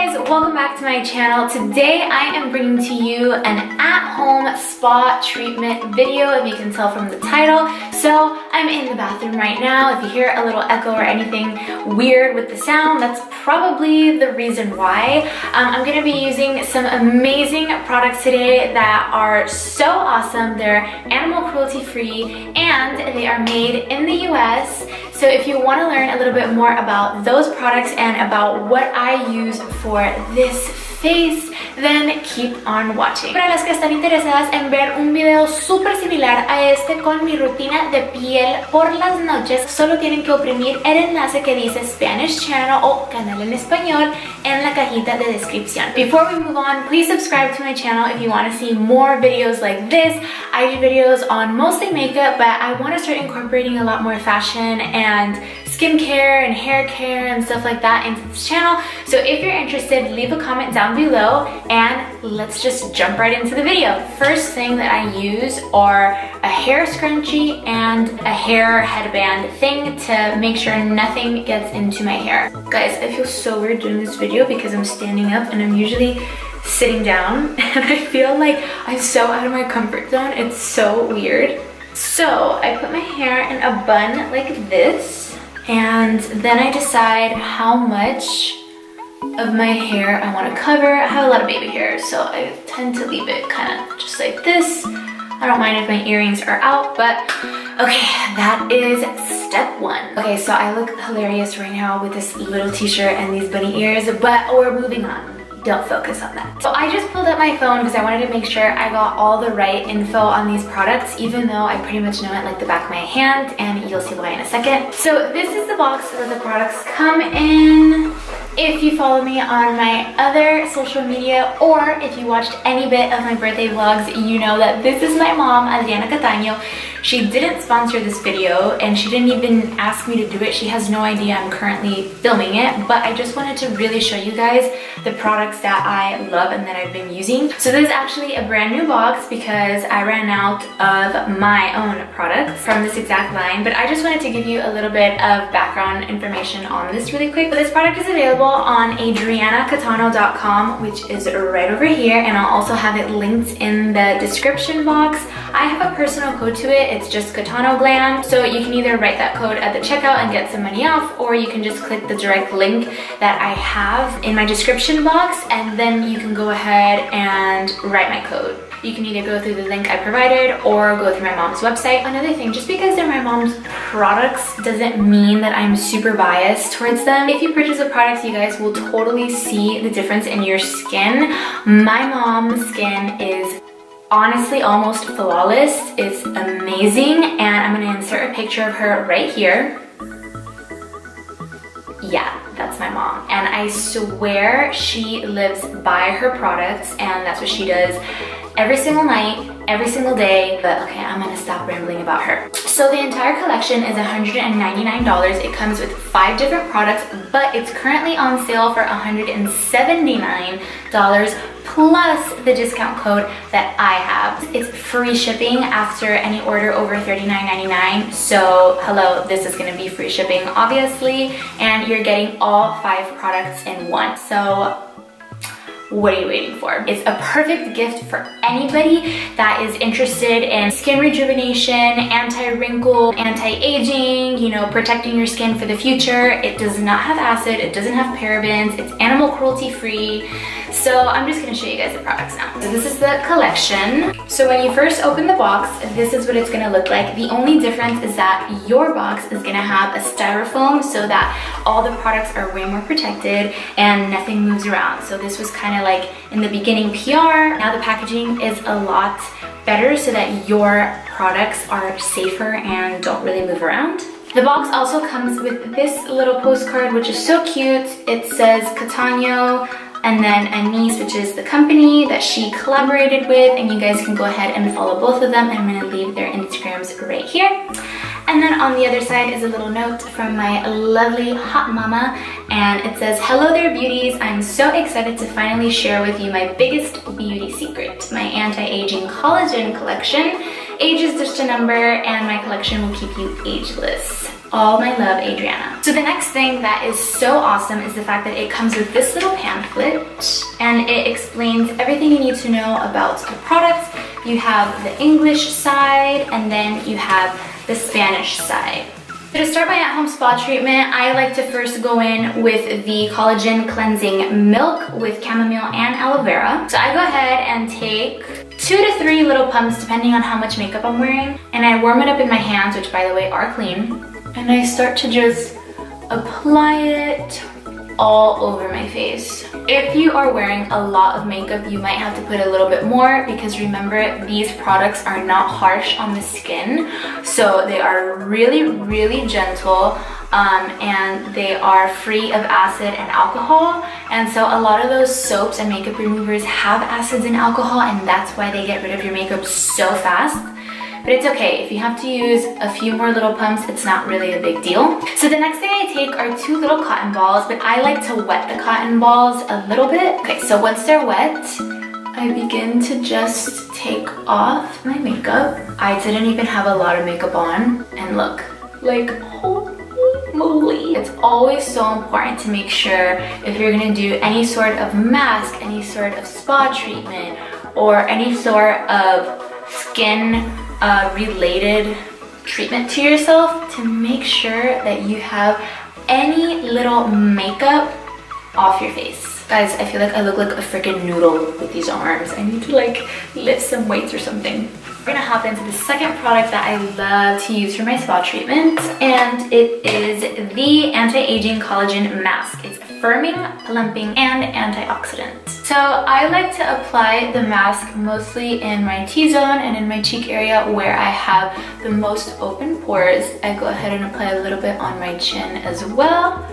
guys, welcome back to my channel. Today I am bringing to you an at-home spa treatment video, if you can tell from the title. So I'm in the bathroom right now. If you hear a little echo or anything weird with the sound, that's probably the reason why. I'm gonna be using some amazing products today that are so awesome. They're animal cruelty free and they are made in the US. So if you want to learn a little bit more about those products and about what I use for this face, then keep on watching. Para las que están interesadas en ver un video súper similar a este con mi rutina de piel por las noches, solo tienen que oprimir el enlace que dice Spanish Channel o Canal en Español en la cajita de descripción. Before we move on, please subscribe to my channel if you want to see more videos like this. I do videos on mostly makeup, but I want to start incorporating a lot more fashion and skincare and hair care and stuff like that into this channel. So if you're interested, leave a comment down below and let's just jump right into the video. First thing that I use are a hair scrunchie and a hair headband thing to make sure nothing gets into my hair. Guys, I feel so weird doing this video because I'm standing up and I'm usually sitting down and I feel like I'm so out of my comfort zone. It's so weird. So I put my hair in a bun like this, and then I decide how much of my hair I want to cover. I have a lot of baby hair, so I tend to leave it kind of just like this. I don't mind if my earrings are out, but okay, that is step one. Okay, so I look hilarious right now with this little t-shirt and these bunny ears, but we're moving on. Don't focus on that. So I just pulled up my phone because I wanted to make sure I got all the right info on these products, even though I pretty much know it like the back of my hand, and you'll see why in a second. So this is the box that the products come in. If you follow me on my other social media, or if you watched any bit of my birthday vlogs, you know that this is my mom, Adriana Catano. She didn't sponsor this video and she didn't even ask me to do it. She has no idea I'm currently filming it, but I just wanted to really show you guys the products that I love and that I've been using. So this is actually a brand new box because I ran out of my own products from this exact line, but I just wanted to give you a little bit of background information on this really quick. So this product is available on adrianacatano.com, which is right over here, and I'll also have it linked in the description box. I have a personal code to it. It's just CATANO GLAM, so you can either write that code at the checkout and get some money off, or you can just click the direct link that I have in my description box, and then you can go ahead and write my code. You can either go through the link I provided or go through my mom's website. Another thing, just because they're my mom's products doesn't mean that I'm super biased towards them. If you purchase a product, you guys will totally see the difference in your skin. My mom's skin is honestly almost flawless. It's amazing, and I'm gonna insert a picture of her right here. Yeah, that's my mom, and I swear she lives by her products, and that's what she does every single night, every single day. But okay, I'm gonna stop rambling about her. So the entire collection is $199. It comes with 5 different products, but it's currently on sale for $179 plus the discount code that I have. It's free shipping after any order over $39.99. So hello, this is gonna be free shipping obviously, and you're getting all 5 products in one. So what are you waiting for? It's a perfect gift for anybody that is interested in skin rejuvenation, anti-wrinkle, anti-aging, you know, protecting your skin for the future. It does not have acid, it doesn't have parabens, it's animal cruelty free. So I'm just gonna show you guys the products now. So this is the collection. So when you first open the box, this is what it's gonna look like. The only difference is that your box is gonna have a styrofoam so that all the products are way more protected and nothing moves around. So this was kind of like in the beginning PR. Now the packaging is a lot better so that your products are safer and don't really move around. The box also comes with this little postcard, which is so cute. It says Catano and then Anise, which is the company that she collaborated with, and you guys can go ahead and follow both of them. I'm gonna leave their Instagrams right here. And then on the other side is a little note from my lovely hot mama, and it says, "Hello there beauties, I'm so excited to finally share with you my biggest beauty secret, my anti-aging collagen collection. Age is just a number and my collection will keep you ageless." All my love, Adriana. So the next thing that is so awesome is the fact that it comes with this little pamphlet and it explains everything you need to know about the products. You have the English side and then you have the Spanish side. So to start my at-home spa treatment, I like to first go in with the collagen cleansing milk with chamomile and aloe vera. So I go ahead and take 2 to 3 little pumps depending on how much makeup I'm wearing, and I warm it up in my hands, which by the way are clean, and I start to just apply it all over my face. If you are wearing a lot of makeup, you might have to put a little bit more because remember, these products are not harsh on the skin. So they are really, really gentle and they are free of acid and alcohol. And so a lot of those soaps and makeup removers have acids and alcohol, and that's why they get rid of your makeup so fast. But it's okay, if you have to use a few more little pumps, it's not really a big deal. So the next thing I take are 2 little cotton balls, but I like to wet the cotton balls a little bit. Okay, so once they're wet, I begin to just take off my makeup. I didn't even have a lot of makeup on, and look, like, holy moly. It's always so important to make sure if you're gonna do any sort of mask, any sort of spa treatment, or any sort of skin related treatment to yourself, to make sure that you have any little makeup off your face. Guys, I feel like I look like a freaking noodle with these arms. I need to like lift some weights or something. We're gonna hop into the second product that I love to use for my spa treatment, and it is the anti-aging collagen mask. It's firming, plumping, and antioxidant. So I like to apply the mask mostly in my T-zone and in my cheek area where I have the most open pores. I go ahead and apply a little bit on my chin as well.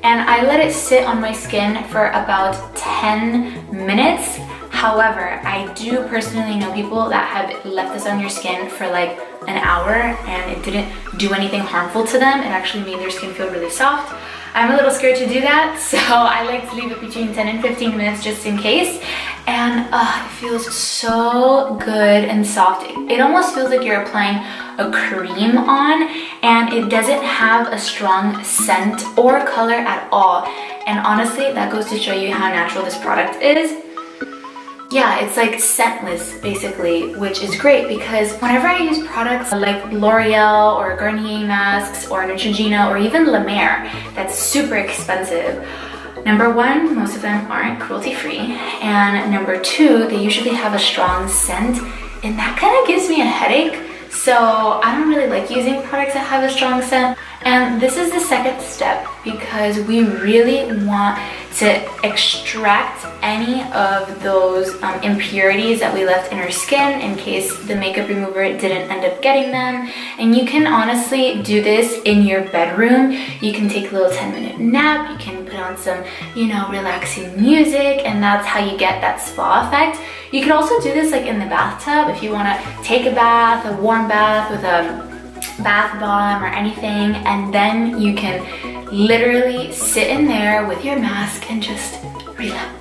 And I let it sit on my skin for about 10 minutes. However, I do personally know people that have left this on your skin for like an hour and it didn't do anything harmful to them. It actually made their skin feel really soft. I'm a little scared to do that, so I like to leave it between 10 and 15 minutes just in case. And it feels so good and soft. It almost feels like you're applying a cream on, and it doesn't have a strong scent or color at all. And honestly, that goes to show you how natural this product is. Yeah, it's like scentless basically, which is great because whenever I use products like L'Oreal or Garnier masks or Neutrogena or even La Mer, that's super expensive. Number one, most of them aren't cruelty free, and number two, they usually have a strong scent, and that kind of gives me a headache. So I don't really like using products that have a strong scent. And this is the second step because we really want to extract any of those impurities that we left in our skin in case the makeup remover didn't end up getting them. And you can honestly do this in your bedroom. You can take a little 10-minute nap, you can put on some, you know, relaxing music, and that's how you get that spa effect. You can also do this like in the bathtub if you want to take a bath, a warm bath with a bath bomb or anything, and then you can literally sit in there with your mask and just relax.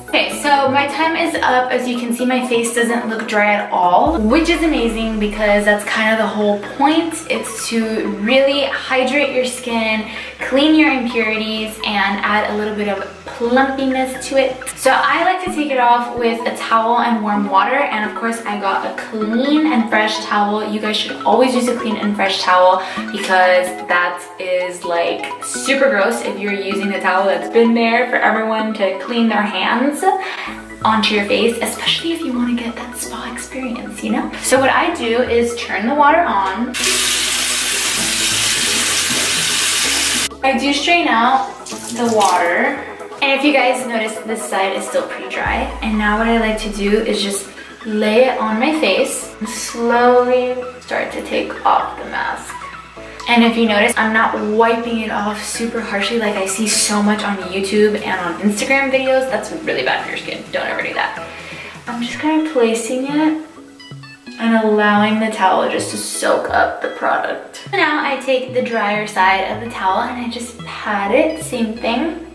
Okay, so my time is up. As you can see, my face doesn't look dry at all, which is amazing because that's kind of the whole point. It's to really hydrate your skin, clean your impurities, and add a little bit of plumpiness to it. So I like to take it off with a towel and warm water, and of course I got a clean and fresh towel. You guys should always use a clean and fresh towel because that is like super gross if you're using the towel that's been there for everyone to clean their hands onto your face, especially if you want to get that spa experience, you know? So what I do is turn the water on. I do strain out the water. And if you guys notice, this side is still pretty dry. And now what I like to do is just lay it on my face and slowly start to take off the mask. And if you notice, I'm not wiping it off super harshly like I see so much on YouTube and on Instagram videos. That's really bad for your skin. Don't ever do that. I'm just kind of placing it and allowing the towel just to soak up the product. Now I take the drier side of the towel and I just pat it, same thing.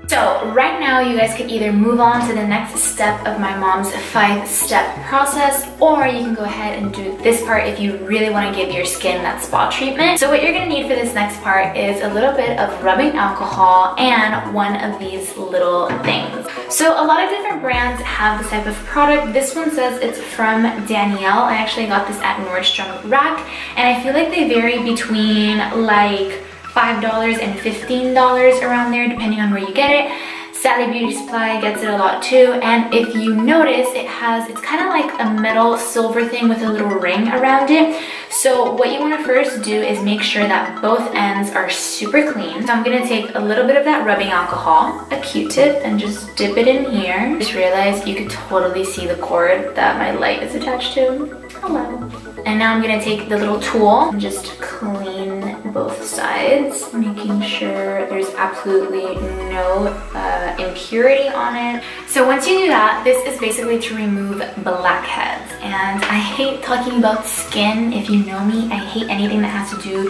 So right now you guys could either move on to the next step of my mom's 5-step process, or you can go ahead and do this part if you really want to give your skin that spa treatment. So what you're going to need for this next part is a little bit of rubbing alcohol and one of these little things. So a lot of different brands have this type of product. This one says it's from Danielle. I actually got this at Nordstrom Rack, and I feel like they vary between like $5 and $15 around there, depending on where you get it. Sally Beauty Supply gets it a lot too, and if you notice, it's kind of like a metal silver thing with a little ring around it. So what you want to first do is make sure that both ends are super clean. So I'm going to take a little bit of that rubbing alcohol, a Q-tip, and just dip it in here. Just realized you could totally see the cord that my light is attached to. Hello. And now I'm going to take the little tool and just clean both sides, making sure there's absolutely no impurity on it. So once you do that, this is basically to remove blackheads. And I hate talking about skin. If you know me, I hate anything that has to do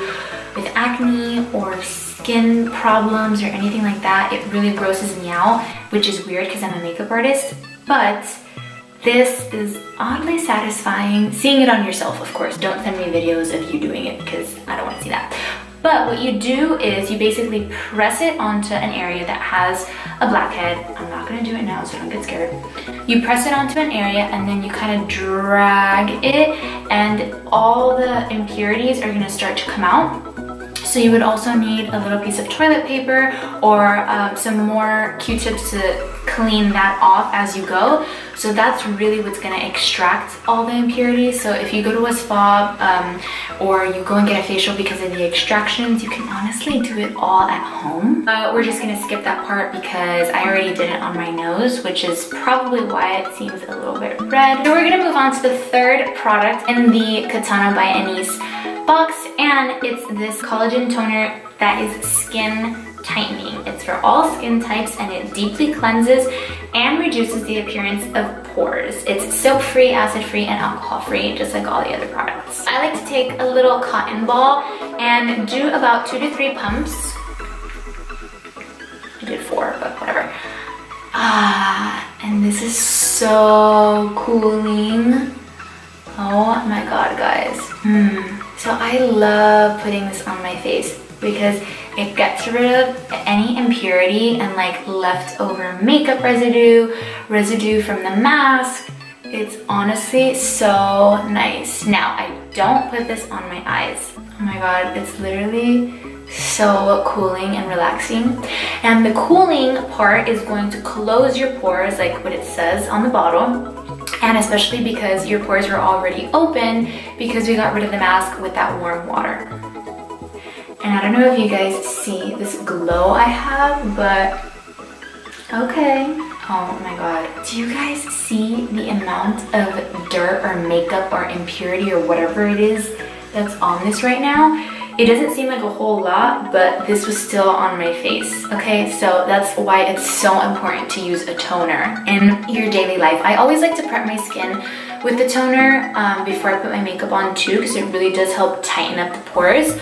with acne or skin problems or anything like that. It really grosses me out, which is weird because I'm a makeup artist. But this is oddly satisfying. Seeing it on yourself, of course. Don't send me videos of you doing it because I don't want to see that. But what you do is you basically press it onto an area that has a blackhead. I'm not going to do it now, so don't get scared. You press it onto an area and then you kind of drag it, and all the impurities are going to start to come out. So you would also need a little piece of toilet paper or some more Q-tips to clean that off as you go. So that's really what's going to extract all the impurities. So if you go to a spa or you go and get a facial because of the extractions, you can honestly do it all at home. We're just going to skip that part because I already did it on my nose, which is probably why it seems a little bit red. So we're going to move on to the third product in the CATANO by Anise box, and it's this collagen toner that is skin tightening. It's for all skin types, and it deeply cleanses and reduces the appearance of pores. It's soap-free, acid-free, and alcohol-free, just like all the other products. I like to take a little cotton ball and do about 2 to 3 pumps. I did 4, but whatever. And this is so cooling. Oh my god, guys. So I love putting this on my face because it gets rid of any impurity and like leftover makeup residue from the mask. It's honestly so nice. Now, I don't put this on my eyes. Oh my god, it's literally so cooling and relaxing. And the cooling part is going to close your pores like what it says on the bottle. And especially because your pores were already open because we got rid of the mask with that warm water. And I don't know if you guys see this glow I have, but okay. Oh my god. Do you guys see the amount of dirt or makeup or impurity or whatever it is that's on this right now? It doesn't seem like a whole lot, but this was still on my face, okay? So that's why it's so important to use a toner in your daily life. I always like to prep my skin with the toner before I put my makeup on too, because it really does help tighten up the pores.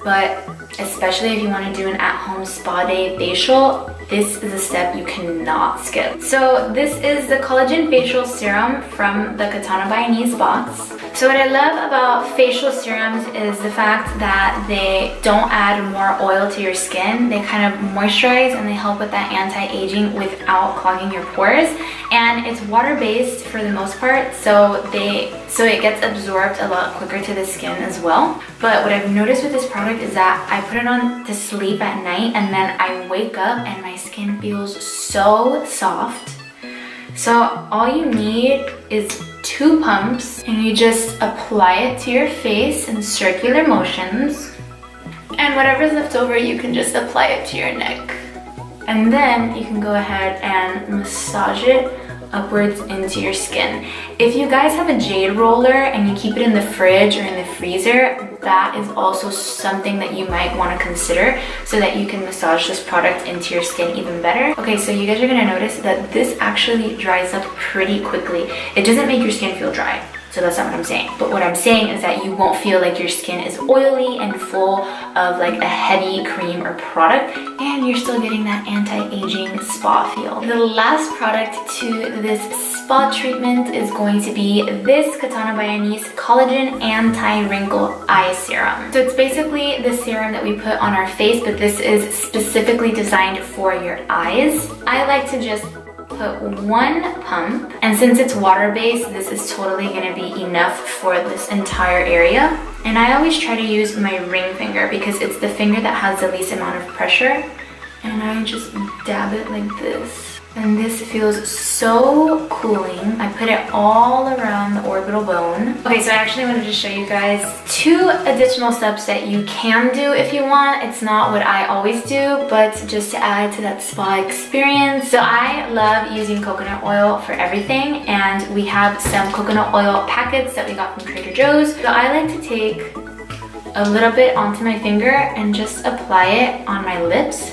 But especially if you want to do an at-home spa day facial, this is a step you cannot skip. So this is the collagen facial serum from the CATANO by Anise box. So what I love about facial serums is the fact that they don't add more oil to your skin. They kind of moisturize and they help with that anti-aging without clogging your pores. And it's water-based for the most part, so it gets absorbed a lot quicker to the skin as well. But what I've noticed with this product is that I put it on to sleep at night, and then I wake up and my skin feels so soft. So all you need is 2 pumps, and you just apply it to your face in circular motions. And whatever's left over, you can just apply it to your neck. And then you can go ahead and massage it upwards into your skin. If you guys have a jade roller and you keep it in the fridge or in the freezer, that is also something that you might want to consider so that you can massage this product into your skin even better. Okay, so you guys are going to notice that this actually dries up pretty quickly. It doesn't make your skin feel dry. So that's not what I'm saying. But what I'm saying is that you won't feel like your skin is oily and full of like a heavy cream or product, and you're still getting that anti-aging spa feel. The last product to this spa treatment is going to be this Katana by Anise Collagen Anti-Wrinkle Eye Serum. So it's basically the serum that we put on our face, but this is specifically designed for your eyes. I like to just put one pump, and since it's water-based, this is totally going to be enough for this entire area. And I always try to use my ring finger because it's the finger that has the least amount of pressure, and I just dab it like this. And this feels so cooling. I put it all around the orbital bone. Okay, so I actually wanted to show you guys 2 additional steps that you can do if you want. It's not what I always do, but just to add to that spa experience. So I love using coconut oil for everything, and we have some coconut oil packets that we got from Trader Joe's. So I like to take a little bit onto my finger and just apply it on my lips.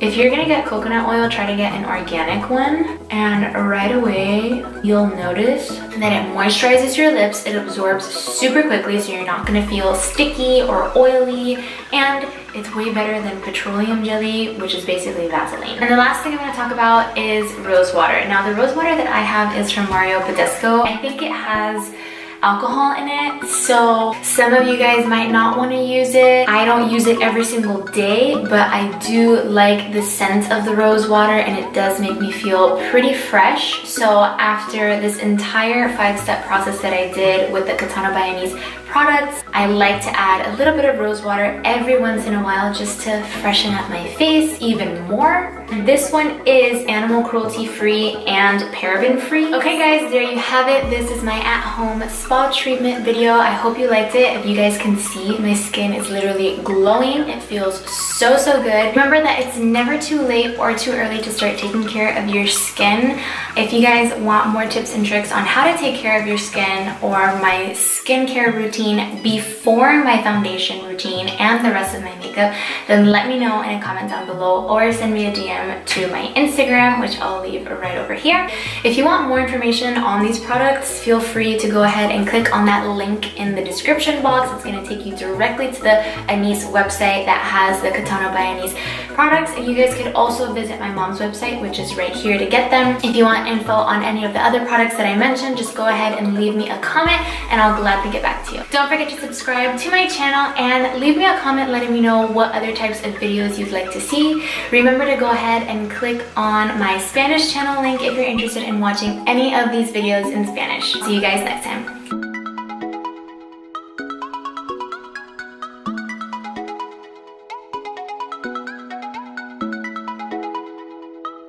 If you're gonna get coconut oil, try to get an organic one, and right away you'll notice that it moisturizes your lips. It absorbs super quickly, so you're not gonna feel sticky or oily, and it's way better than petroleum jelly, which is basically Vaseline. And the last thing I'm gonna talk about is rose water. Now the rose water that I have is from Mario Badescu. I think it has alcohol in it, so some of you guys might not want to use it. I don't use it every single day, but I do like the scent of the rose water, and it does make me feel pretty fresh. So after this entire 5-step process that I did with the Katana by Anise products, I like to add a little bit of rose water every once in a while just to freshen up my face even more. This one is animal cruelty free and paraben free. Okay guys, there you have it. This is my at-home spa treatment video. I hope you liked it. If you guys can see, my skin is literally glowing. It feels so good. Remember that it's never too late or too early to start taking care of your skin. If you guys want more tips and tricks on how to take care of your skin, or my skincare routine before my foundation routine and the rest of my makeup, then let me know in a comment down below, or send me a DM to my Instagram, which I'll leave right over here. If you want more information on these products, feel free to go ahead and click on that link in the description box. It's going to take you directly to the Anise website that has the Katana by Anise products, and you guys could also visit my mom's website, which is right here, to get them. If you want info on any of the other products that I mentioned, just go ahead and leave me a comment, and I'll gladly get back to you. Don't forget to subscribe to my channel and leave me a comment letting me know what other types of videos you'd like to see. Remember to go ahead and click on my Spanish channel link if you're interested in watching any of these videos in Spanish. See you guys next time.